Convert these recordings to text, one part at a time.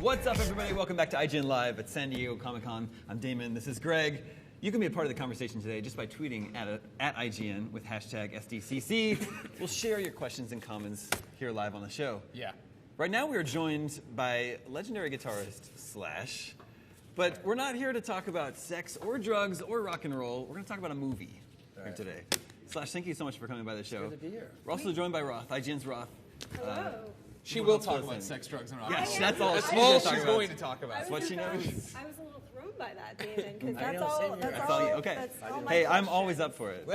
What's up, everybody? Welcome back to IGN Live at San Diego Comic-Con. I'm Damon. This is Greg. You can be a part of the conversation today just by tweeting at IGN with hashtag SDCC. We'll share your questions and comments here live on the show. Yeah. Right now, we are joined by legendary guitarist Slash, but we're not here to talk about sex or drugs or rock and roll. We're going to talk about a movie here today. Slash, thank you so much for coming by the show. Good to be here. We're also joined by Roth, IGN's Roth. Hello. She will talk about sex, drugs, and rock and Yes, roll. that's all. That's she's all gonna she's talk going about. to talk about. That's what she knows. I was a little thrown by that, Damon, because I that's know, all. same here. That's That's all. all you, okay. That's all my Hey, I'm question. always up for it.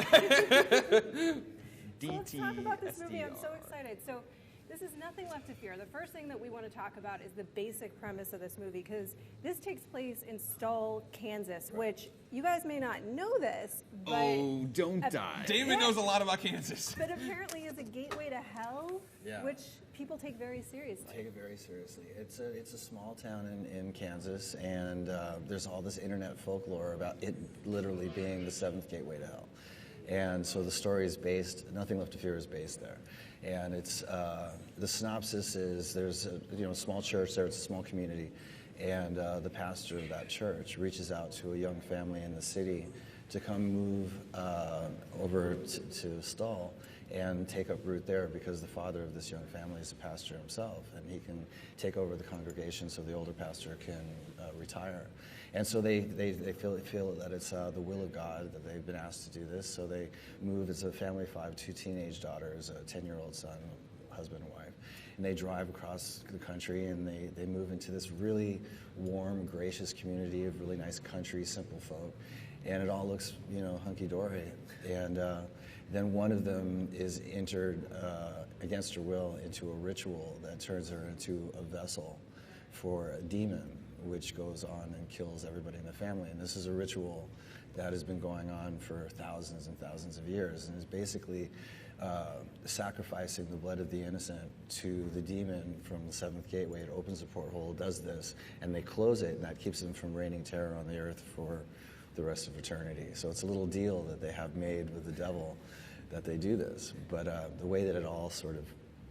So let's talk about this movie. I'm so DTSDR. excited. So this is Nothing Left to Fear. The first thing that we want to talk about is the basic premise of this movie, because this takes place in Stull, Kansas, which you guys may not know this, but Oh, don't die. Damon knows a lot about Kansas. but apparently is a gateway to hell, Yeah. which people take very seriously. Take it very seriously. It's a small town in Kansas, and there's all this internet folklore about it literally being the seventh gateway to hell. And so the story is based, Nothing Left to Fear is based there. And it's, the synopsis is there's a small church there, it's a small community, and the pastor of that church reaches out to a young family in the city to come move over to Stull and take up root there, because the father of this young family is a pastor himself, and he can take over the congregation so the older pastor can retire. And so they feel that it's the will of God that they've been asked to do this, so they move as a family of five, two teenage daughters, a 10-year-old son, husband and wife, and they drive across the country, and they move into this really warm, gracious community of really nice country, simple folk, and it all looks, hunky-dory. And then one of them is entered against her will into a ritual that turns her into a vessel for a demon, which goes on and kills everybody in the family. And this is a ritual that has been going on for thousands and thousands of years, and is basically sacrificing the blood of the innocent to the demon from the seventh gateway. It opens a porthole, does this, and they close it, and that keeps them from raining terror on the earth for the rest of eternity. So it's a little deal that they have made with the devil that they do this. But the way that it all sort of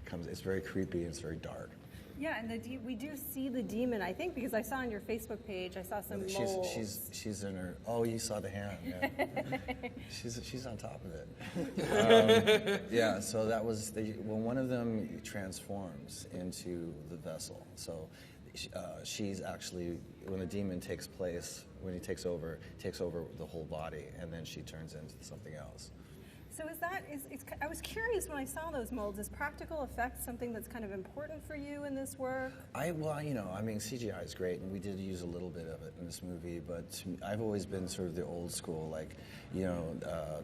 comes, it's very creepy, it's very dark. Yeah, and we do see the demon, I think, because I saw on your Facebook page, I saw some moles. She's in her. Oh, you saw the hand. Yeah. she's on top of it. Yeah. So that was one of them transforms into the vessel. So she's actually, when the demon takes place, when he takes over the whole body, and then she turns into something else. So I was curious when I saw those molds, is practical effects something that's kind of important for you in this work? CGI is great, and we did use a little bit of it in this movie, but I've always been sort of the old school,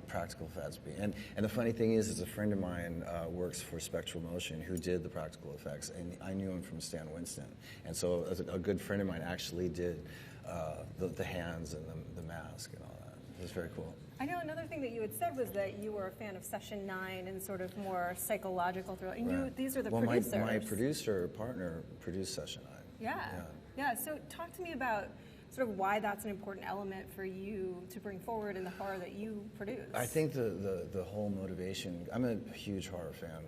practical effects. And the funny thing is a friend of mine works for Spectral Motion, who did the practical effects, and I knew him from Stan Winston. And so a good friend of mine actually did the hands and the mask and all that. It was very cool. I know another thing that you had said was that you were a fan of Session 9 and sort of more psychological thriller. And these are the producers. My producer partner produced Session 9. Yeah. So talk to me about sort of why that's an important element for you to bring forward in the horror that you produce. I think the whole motivation, I'm a huge horror fan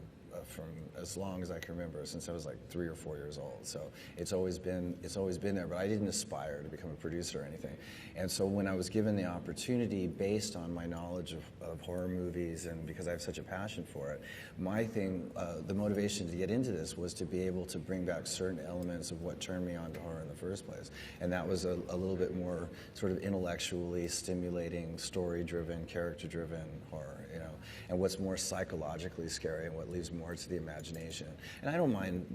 from as long as I can remember, since I was like 3 or 4 years old. So it's always been there, but I didn't aspire to become a producer or anything. And so when I was given the opportunity, based on my knowledge of horror movies, and because I have such a passion for it, my thing, the motivation to get into this was to be able to bring back certain elements of what turned me on to horror in the first place. And that was a little bit more sort of intellectually stimulating, story-driven, character-driven horror, and what's more psychologically scary and what leaves more to the imagination. And I don't mind,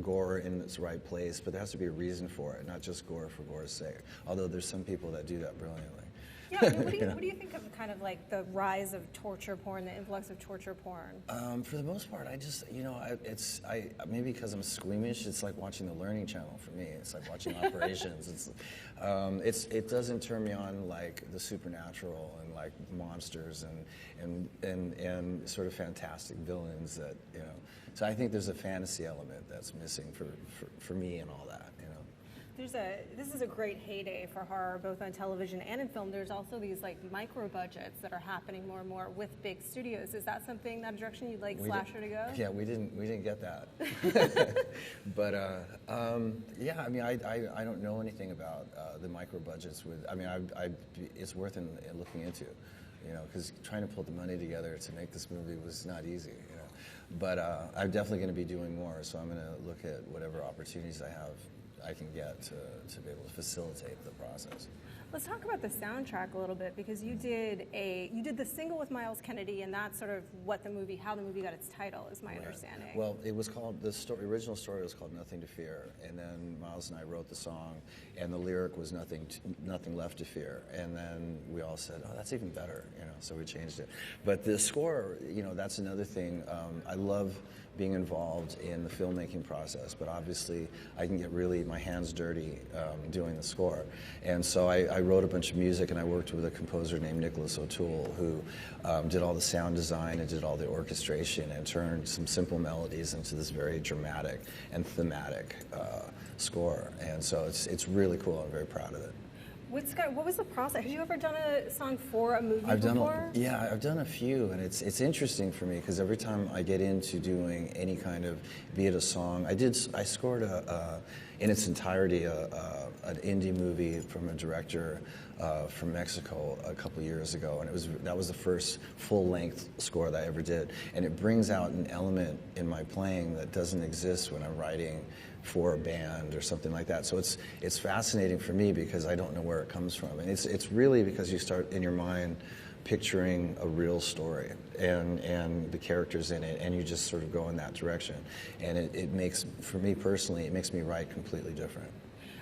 gore in its right place, but there has to be a reason for it, not just gore for gore's sake. Although there's some people that do that brilliantly. Yeah, I mean, what do you think of kind of like the rise of torture porn, the influx of torture porn? For the most part, I just, maybe because I'm squeamish, it's like watching the Learning Channel for me. It's like watching Operations. It doesn't turn me on like the supernatural and like monsters and sort of fantastic villains that, So I think there's a fantasy element that's missing for me and all that, This is a great heyday for horror, both on television and in film. There's also these like micro budgets that are happening more and more with big studios. Is that a direction you'd like Slasher to go? Yeah, we didn't get that. But yeah, I mean, I don't know anything about the micro budgets. It's worth looking into, because trying to pull the money together to make this movie was not easy. But I'm definitely going to be doing more, so I'm going to look at whatever opportunities I can get to be able to facilitate the process. Let's talk about the soundtrack a little bit, because you did the single with Miles Kennedy, and that's sort of how the movie got its title, is my understanding. Well, it was called, original story was called Nothing to Fear, and then Miles and I wrote the song, and the lyric was Nothing Left to Fear, and then we all said, oh, that's even better, so we changed it. But the score, that's another thing. I love being involved in the filmmaking process, but obviously I can get my hands dirty doing the score. And so I wrote a bunch of music, and I worked with a composer named Nicholas O'Toole, who did all the sound design and did all the orchestration and turned some simple melodies into this very dramatic and thematic score. And so it's really cool. I'm very proud of it. What was the process? Have you ever done a song for a movie before? I've done a few, and it's interesting for me because every time I get into doing any kind of, be it a song, I scored in its entirety an indie movie from a director from Mexico a couple years ago, and that was the first full-length score that I ever did, and it brings out an element in my playing that doesn't exist when I'm writing for a band or something like that. So it's fascinating for me because I don't know where it comes from, and it's really because you start in your mind picturing a real story and the characters in it, and you just sort of go in that direction, and it makes, for me personally, it makes me write completely different.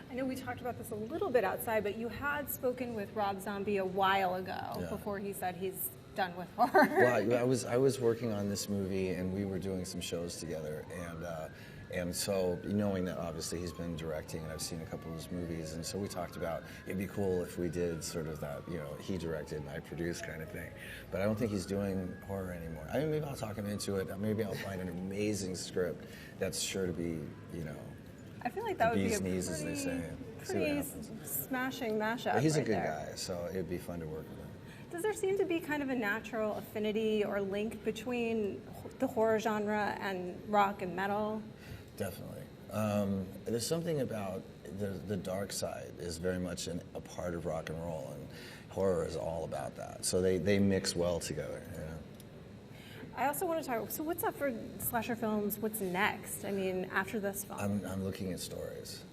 I know we talked about this a little bit outside, but you had spoken with Rob Zombie a while ago before he said he's done with horror. Well, I was working on this movie, and we were doing some shows together, and so knowing that obviously he's been directing, and I've seen a couple of his movies, and so we talked about it'd be cool if we did sort of that, he directed and I produced kind of thing. But I don't think he's doing horror anymore. I mean, maybe I'll talk him into it. Maybe I'll find an amazing script that's sure to be, I feel like that would be a knees, as they say. pretty smashing mashup. But he's a right good there. guy, so it'd be fun to work with him. Does there seem to be kind of a natural affinity or link between the horror genre and rock and metal? Definitely. There's something about the dark side is very much a part of rock and roll, and horror is all about that. So they mix well together. I also want to talk, so what's up for Slasher Films? What's next? I mean, after this film? I'm looking at stories.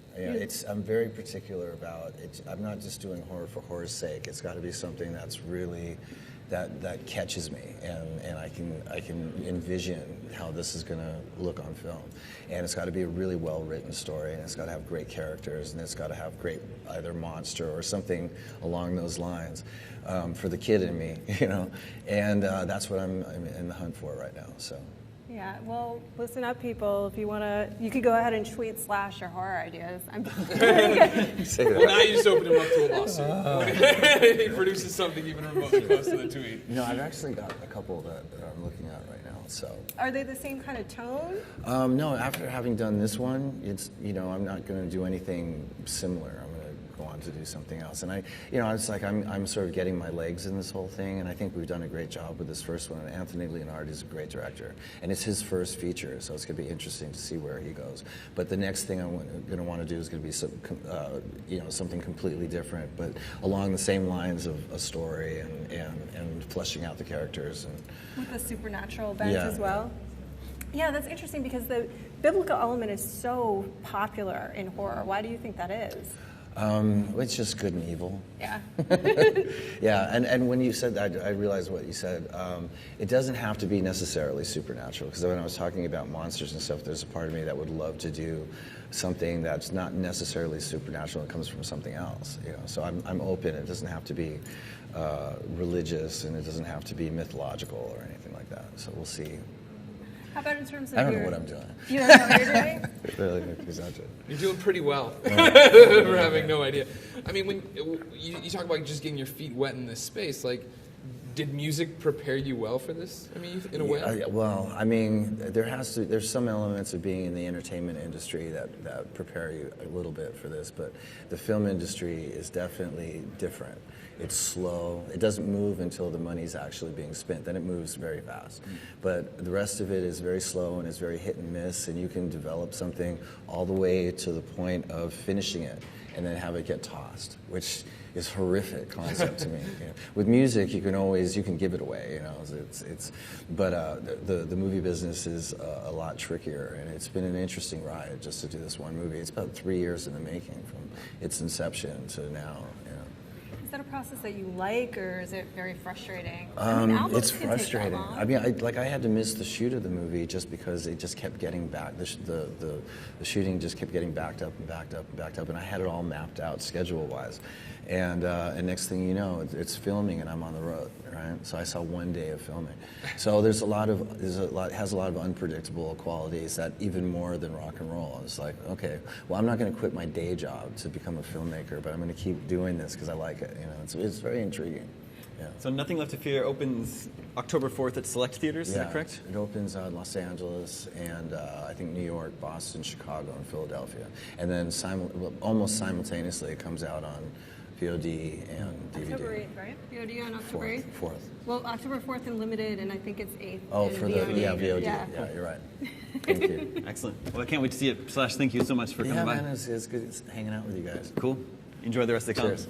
I'm very particular about it. I'm not just doing horror for horror's sake. It's got to be something that's really that catches me, and I can envision how this is going to look on film. And it's got to be a really well-written story, and it's got to have great characters, and it's got to have great either monster or something along those lines for the kid in me, And that's what I'm in the hunt for right now. So. Yeah, well, listen up, people. If you want to, you could go ahead and tweet Slash your horror ideas. Well, now you just opened him up to a lawsuit. He produces something even remotely close to the tweet. I've actually got a couple that I'm looking at right now. So. Are they the same kind of tone? No, after having done this one, it's I'm not going to do anything similar. I'm going to go on to do something else. And it's like I'm sort of getting my legs in this whole thing, and I think we've done a great job with this first one. And Anthony Leonardi is a great director, and it's his first feature, so it's going to be interesting to see where he goes. But the next thing I'm going to want to do is going to be something completely different, but along the same lines of a story and fleshing out the characters and with a supernatural bent as well. Yeah, that's interesting because the biblical element is so popular in horror. Why do you think that is? It's just good and evil. Yeah. Yeah, and when you said that, I realized what you said. It doesn't have to be necessarily supernatural, because when I was talking about monsters and stuff, there's a part of me that would love to do something that's not necessarily supernatural. It comes from something else. So I'm open. It doesn't have to be religious, and it doesn't have to be mythological or anything like that. So we'll see. How about in terms of I don't know what I'm doing. You don't know what you're doing? It really makes me You're doing pretty well for having no idea. I mean, when you talk about just getting your feet wet in this space, like Did music prepare you well for this? I mean, in a way. Well, I mean, there's some elements of being in the entertainment industry that prepare you a little bit for this, but the film industry is definitely different. It's slow. It doesn't move until the money's actually being spent. Then it moves very fast. But the rest of it is very slow and it's very hit and miss, and you can develop something all the way to the point of finishing it and then have it get tossed, which is horrific concept to me. You know, with music, you can give it away. You know, but the movie business is a lot trickier, and it's been an interesting ride just to do this one movie. It's about 3 years in the making from its inception to now. You know. Is that a process that you like, or is it very frustrating? I mean, albums It's can take that frustrating. long. I mean, I had to miss the shoot of the movie just because it just kept getting back. The shooting just kept getting backed up and backed up and backed up, and I had it all mapped out schedule-wise. And next thing you know, it's filming, and I'm on the road, right? So I saw 1 day of filming. So it has a lot of unpredictable qualities that even more than rock and roll. It's like, okay, well, I'm not going to quit my day job to become a filmmaker, but I'm going to keep doing this because I like it. You know, it's very intriguing. Yeah. So Nothing Left to Fear opens October 4th at select theaters, is that correct? It opens in Los Angeles and I think New York, Boston, Chicago, and Philadelphia. And then almost simultaneously it comes out on VOD and DVD. October 8th, right? VOD on October 8th? 4th. Well, October 4th in limited, and I think it's 8th. Oh, in for VOD. VOD. Yeah. Yeah, you're right. Thank you. Excellent. Well, I can't wait to see it. Slash, thank you so much for coming Yeah, by. man, it's good hanging out with you guys. Cool. Enjoy the rest of the con. Cheers.